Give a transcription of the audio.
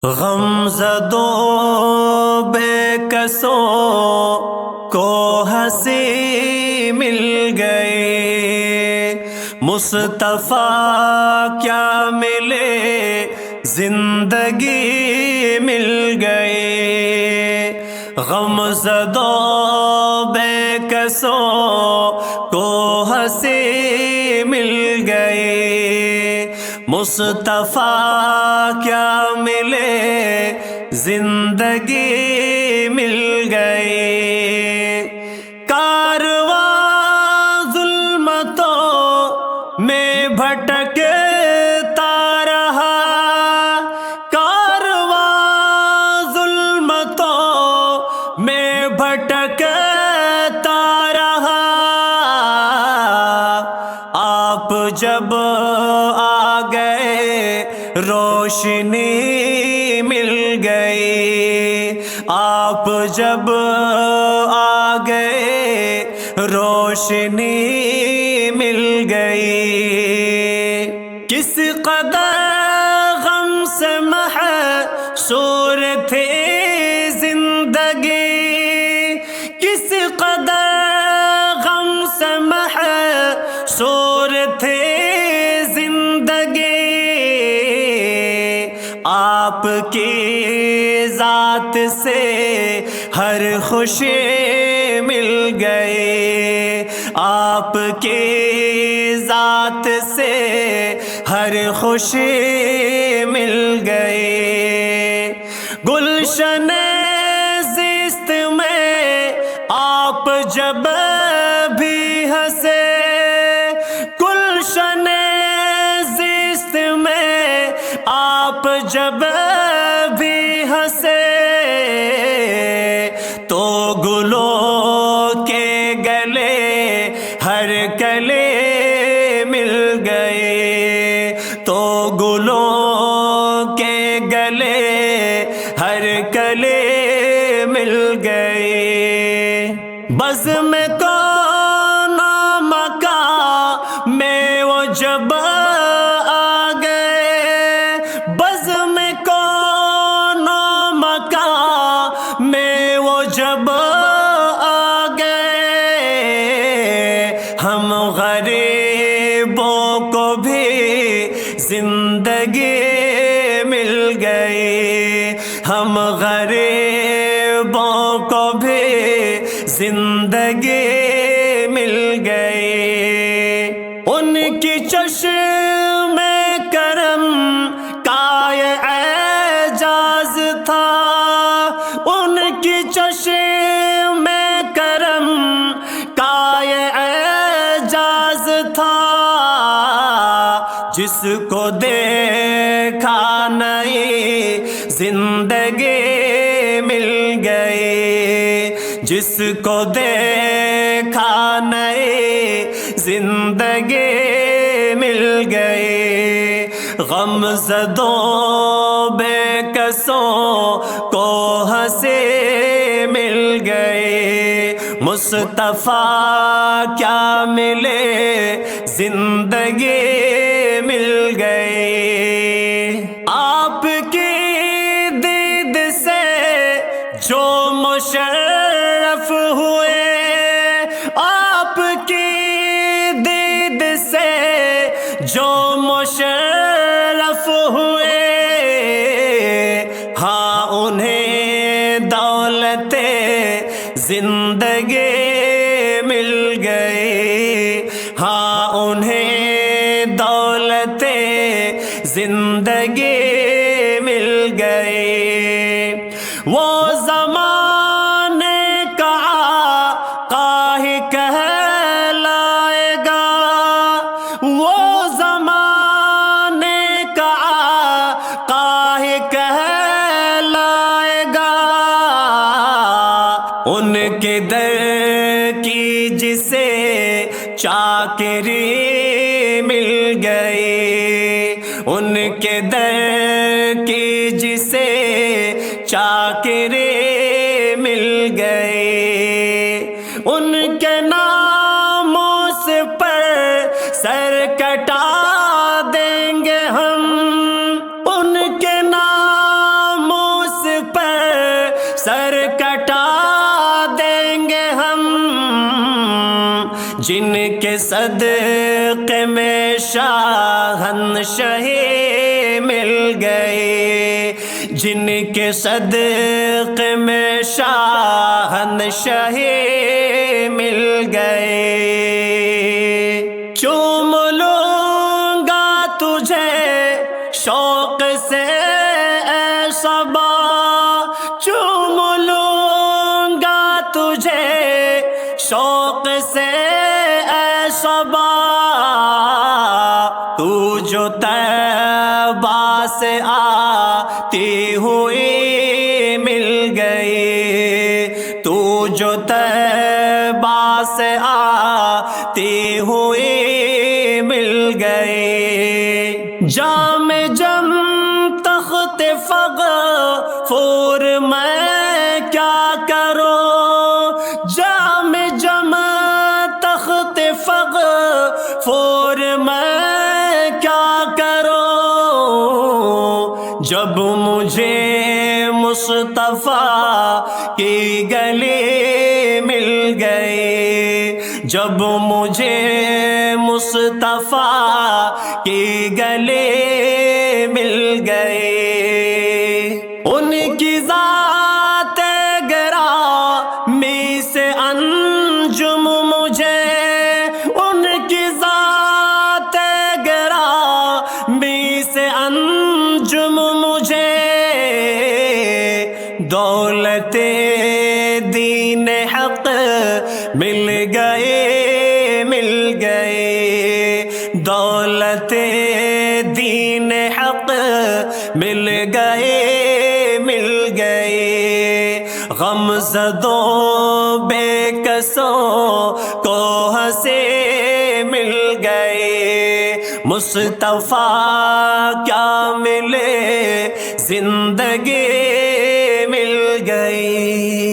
غم زدوں بے کسوں کو ہنسی مل گئے، مصطفیٰ کیا ملے زندگی مل گئے۔ غم زدوں بے کسوں کو ہنسی مل گئے، مصطفیٰ کیا ملے زندگی مل گئی۔ کارواں ظلمتوں میں بھٹکتا رہا، کارواں ظلمتوں میں بھٹکتا رہا، آپ جب آ گئے روشنی مل گئی، آپ جب آ گئے روشنی مل گئی۔ کس قدر غم سے محصور تھی زندگی، کس قدر غم سے محصور تھی زندگی، آپ کی ذات سے ہر خوشی مل گئی، آپ کی ذات سے ہر خوشی مل گئی۔ گلشن زیست میں آپ جب بھی ہنسے، گلشن زیست میں آپ جب بھی ہنسے، تو گلوں کے گلے ہر کلے مل گئے، تو گلوں کے گلے ہر کلے مل گئے۔ بزم کون مکان میں وہ جب آ گئے، بزم کون مکان میں وہ جب آ گئے، ہم غریبوں کو بھی زندگی مل گئی، ہم غریبوں کو بھی زندگی مل گئی۔ ان کی چشم کرم کا یہ اعجاز تھا، ان کی چشم کرم کا یہ اعجاز تھا، جس کو دیکھا نہیں زندگی مل گئی، جس کو دیکھا نہیں زندگی مل گئی۔ غم زدوں بے کسوں کو ہنسی مل گئی، مصطفیٰ کیا ملے زندگی مل گئی۔ آپ کی دید سے جو مشرف ہوئے، آپ کی دید سے جو مشرف ہوئے، ہاں انہیں دولت زندگی مل گئی، ہاں انہیں دولت زندگی مل گئی۔ وہ زمانے کا آقا ہی کہلائے گا، وہ زمانے کا آقا ہی کہلائے گا، ان کے در کی جسے چاکری مل گئی، ان کے در کی جسے چاکری مل گئی، ان کے ناموں سے پر سر کٹا دیں گے ہم، ان کے نام سر کٹا دیں گے ہم، جن کے صدقے میں شاہنشاہی مل گئے، جن کے صدقے میں شاہنشاہی مل گئے۔ چوم لوں گا تجھے شوق سے اے صبا، چوم لوں گا تجھے شوق سے اے صبا، تو جو طیبہ سے آتی ہوئی مل گئی، تو جو طیبہ سے آتی ہوئی مل گئی۔ جام جم تخت فغفور میں کیا کروں، جام جم تخت فغفور میں کیا کروں، جب مجھے مصطفیٰ کی گلی مل گئی، جب مجھے مصطفیٰ کی گلی مل گئی۔ ان کی ذات گرامی سے انجم مجھے، ان کی ذات گرامی سے انجم مجھے، دولت دین حق مل گئے مل گئے، دولت دین حق مل گئے مل گئے۔ غم زدوں بے کسوں کو ہنسی مل گئے، مصطفیٰ کیا ملے زندگی مل گئی۔